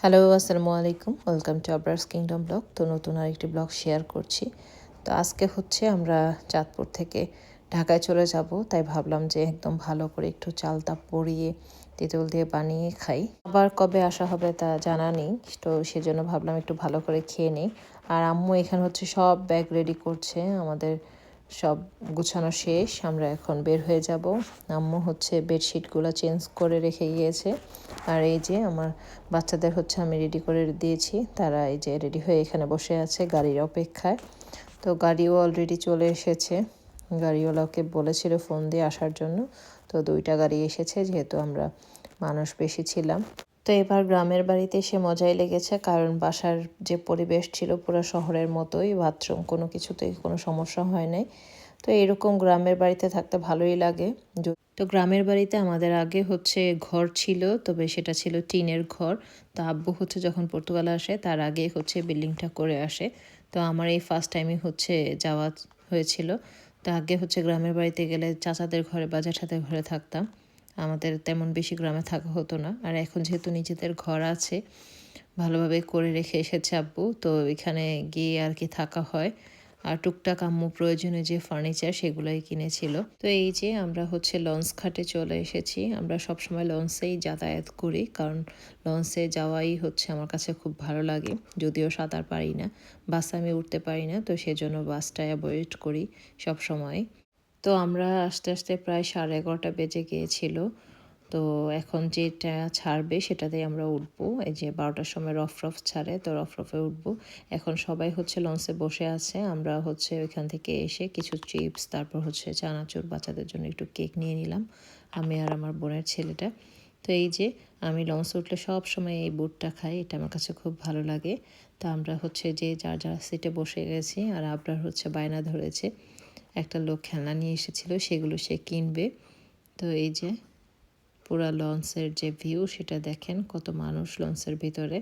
Hello, আসসালামু আলাইকুম। Welcome to Abrar's kingdom blog. তো নতুন আরেকটি ব্লগ শেয়ার করছি। তো আজকে হচ্ছে আমরা চাঁদপুর থেকে ঢাকায় চলে যাব, তাই ভাবলাম যে একদম ভালো করে একটু চালটা পরিয়ে তেঁতুল দিয়ে বানিয়ে খাই। আবার কবে আসা হবে তা জানা নেই, তো সেজন্য ভাবলাম একটু ভালো করে খেয়ে নিই। আর আম্মু এখানে হচ্ছে সব ব্যাগ রেডি করছে, আমাদের সব গুছানো শেষ, আমরা এখন বের হয়ে যাব। আম্মু হচ্ছে বেডশিটগুলো চেঞ্জ করে রেখে গিয়েছে। আর এই যে আমার বাচ্চাদের হচ্ছে আমি রেডি করে দিয়েছি, তারা এই যে রেডি হয়ে এখানে বসে আছে গাড়ির অপেক্ষায়। তো গাড়িও অলরেডি চলে এসেছে, গাড়িওয়ালাকে বলেছিল ফোন দিয়ে আসার জন্য। তো 2টা গাড়ি এসেছে, যেহেতু আমরা মানুষ বেশি ছিলাম। তো এবার গ্রামের বাড়িতে এসে মজাই লেগেছে, কারণ বাসার যে পরিবেশ ছিল পুরো শহরের মতোই, বাথরুম কোনো কিছুতেই কোনো সমস্যা হয় নাই। তো এরকম গ্রামের বাড়িতে থাকতে ভালোই লাগে। তো গ্রামের বাড়িতে আমাদের আগে হচ্ছে ঘর ছিল, তবে সেটা ছিল টিনের ঘর। তো আব্বু হচ্ছে যখন পর্তুগালে আসে তার আগে হচ্ছে বিল্ডিংটা করে আসে। তো আমার এই ফার্স্ট টাইমই হচ্ছে যাওয়া হয়েছিল। তো আগে হচ্ছে গ্রামের বাড়িতে গেলে চাচাদের ঘরে বা জ্যাঠাদের ঘরে থাকতাম, আমাদের তেমন বেশি গ্রামে থাকা হতো না। আর এখন যেহেতু নিজেদের ঘর আছে, ভালোভাবে করে রেখে এসেছে আব্বু, তো এখানে গিয়ে আর কি থাকা হয়। আর টুকটাক আম্মু প্রয়োজনে যে ফার্নিচার সেগুলোই কিনেছিল। তো এই যে আমরা হচ্ছে লঞ্চ ঘাটে চলে এসেছি। আমরা সবসময় লঞ্চেই যাতায়াত করি, কারণ লঞ্চে যাওয়াই হচ্ছে আমার কাছে খুব ভালো লাগে। যদিও সাঁতার পারি না, বাসে আমি উঠতে পারি না, তো সেজন্য বাসটা অ্যাভয়েড করি সব সময়। তো আমরা আস্তে আস্তে প্রায় 11:30 বেজে গিয়েছিল। তো এখন যেটা ছাড়বে সেটাতেই আমরা উঠবো। এই যে 12টার সময় রফরফ ছাড়ে, তো রফরফে উঠবো। এখন সবাই হচ্ছে লঞ্চে বসে আছে। আমরা হচ্ছে ওইখান থেকে এসে কিছু চিপস, তারপর হচ্ছে চানাচুর, বাচ্চাদের জন্য একটু কেক নিয়ে নিলাম, আমি আর আমার বোনের ছেলেটা। তো এই যে আমি লঞ্চে উঠলে সব সময় এই বুটটা খাই, এটা আমার কাছে খুব ভালো লাগে। তো আমরা হচ্ছে যে যার যার সিটে বসে গেছি, আর আবরার হচ্ছে বায়না ধরেছে, একটা লোক খেলনা নিয়ে এসেছিল, সেগুলো সে কিনবে। তো এই যে পুরা লঞ্চের যে ভিউ সেটা দেখেন, কত মানুষ লঞ্চের ভিতরে।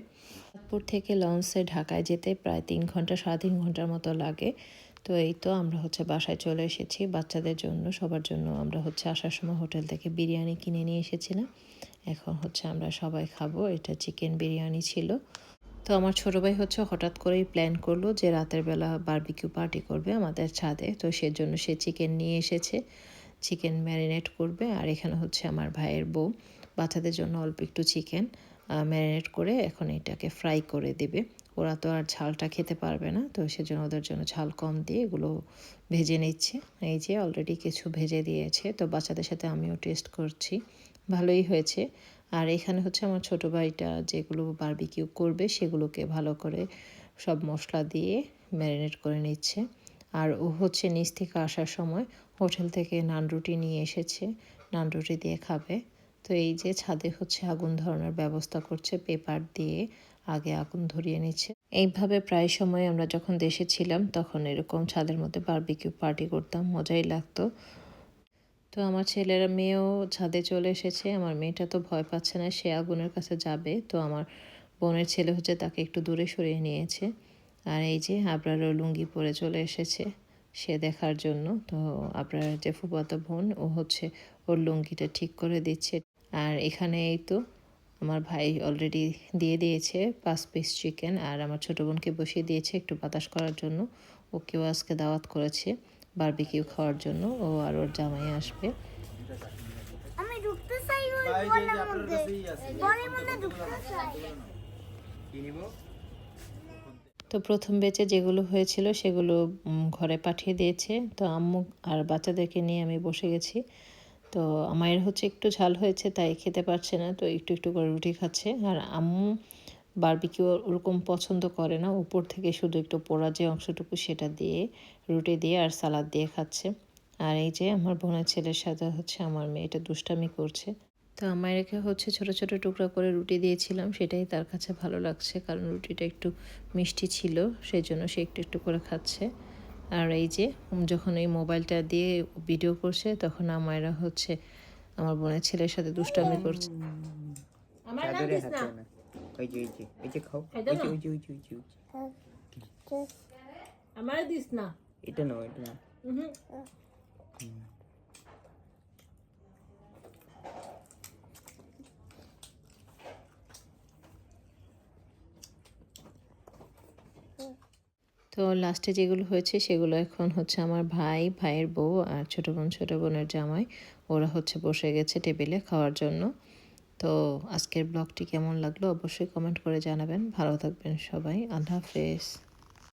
চাঁদপুর থেকে লঞ্চে ঢাকায় যেতে প্রায় 3 ঘন্টা 3.5 ঘন্টার মতো লাগে। তো এই তো আমরা হচ্ছে বাসায় চলে এসেছি। বাচ্চাদের জন্য, সবার জন্য আমরা হচ্ছে আসার সময় হোটেল থেকে বিরিয়ানি কিনে নিয়ে এসেছিলাম। এখন হচ্ছে আমরা সবাই খাবো। এটা চিকেন বিরিয়ানি ছিল। তো আমার ছোটো ভাই হচ্ছে হঠাৎ করেই প্ল্যান করলো যে রাতের বেলা বারবিকিউ পার্টি করবে আমাদের ছাদে। তো সেজন্য সে চিকেন নিয়ে এসেছে, চিকেন ম্যারিনেট করবে। আর এখানে হচ্ছে আমার ভাইয়ের বউ বাচ্চাদের জন্য অল্প একটু চিকেন ম্যারিনেট করে এখন এটাকে ফ্রাই করে দেবে। ওরা তো আর ঝালটা খেতে পারবে না, তো সেজন্য ওদের জন্য ঝাল কম দিয়ে এগুলো ভেজে নিচ্ছে। এই যে অলরেডি কিছু ভেজে দিয়েছে, তো বাচ্চাদের সাথে আমিও টেস্ট করছি, ভালোই হয়েছে। আর এখানে হচ্ছে আমার ছোটো ভাইটা যেগুলো বারবিকিউ করবে সেগুলোকে ভালো করে সব মশলা দিয়ে ম্যারিনেট করে নিচ্ছে। আর ও হচ্ছে নিচ থেকে আসার সময় হোটেল থেকে নান রুটি নিয়ে এসেছে, নান রুটি দিয়ে খাবে। তো এই যে ছাদে হচ্ছে আগুন ধরানোর ব্যবস্থা করছে, পেপার দিয়ে আগে আগুন ধরিয়ে নিচ্ছে। এইভাবে প্রায় সময় আমরা যখন দেশে ছিলাম তখন এরকম ছাদের মধ্যে বারবিকিউ পার্টি করতাম, মজাই লাগতো। তো আমার ছেলেরা মেয়েও ছাদে চলে এসেছে। আমার মেয়েটা তো ভয় পাচ্ছে না, সে আগুনের কাছে যাবে। তো আমার বোনের ছেলে হচ্ছে তাকে একটু দূরে সরিয়ে নিয়েছে। আর এই যে আবরারও লুঙ্গি পরে চলে এসেছে সে দেখার জন্য। তো আবরার যে ফুফাতো বোন, ও হচ্ছে ওর লুঙ্গিটা ঠিক করে দিচ্ছে। আর এখানে এই তো আমার ভাই অলরেডি দিয়ে দিয়েছে 5 পিস চিকেন, আর আমার ছোটো বোনকে বসিয়ে দিয়েছে একটু বাতাস করার জন্য। ওকেও আজকে দাওয়াত করেছে বারবিকিউ খাওয়ার জন্য, ও আর ওর জামাই আসবে। আমি ঢুকতে চাই ওই বলের মধ্যে, বলের মধ্যে ঢুকতে চাই। তো প্রথম ব্যাচে যেগুলো হয়েছিল সেগুলো ঘরে পাঠিয়ে দিয়েছে। তো আম্মু আর বাচ্চাদেরকে নিয়ে আমি বসে গেছি। তো আমার হচ্ছে একটু ঝাল হয়েছে তাই খেতে পারছে না, তো একটু একটু করে রুটি খাচ্ছে। আর আম্মু বারবিকিউ ওরকম পছন্দ করে না, উপর থেকে শুধু একটু পোড়া যে অংশটুকু সেটা দিয়ে রুটি দিয়ে আর সালাদ দিয়ে খাচ্ছে। আর এই যে আমার বোনের ছেলের সাথে হচ্ছে আমার মেয়েটা দুষ্টামি করছে। তো আমায়কে হচ্ছে ছোট ছোট টুকরা করে রুটি দিয়েছিলাম, সেটাই তার কাছে ভালো লাগছে, কারণ রুটিটা একটু মিষ্টি ছিল, সেই জন্য সে একটু একটু করে খাচ্ছে। আর এই যে যখন এই মোবাইলটা দিয়ে ভিডিও করছে তখন আমায়রা হচ্ছে আমার বোনের ছেলের সাথে দুষ্টামি করছে। আমার নাম দিস না, ওই যে খাও, ওই যে আমার দিস না, এটা না, এটা না। তো লাস্টে যেগুলো হয়েছে সেগুলো এখন হচ্ছে আমার ভাই, ভাইয়ের বউ আর ছোটো বোন, ছোটো বোনের জামাই ওরা হচ্ছে বসে গেছে টেবিলে খাওয়ার জন্য। তো আজকের ব্লগটি কেমন লাগলো অবশ্যই কমেন্ট করে জানাবেন। ভালো থাকবেন সবাই। আল্লাহ হাফেজ।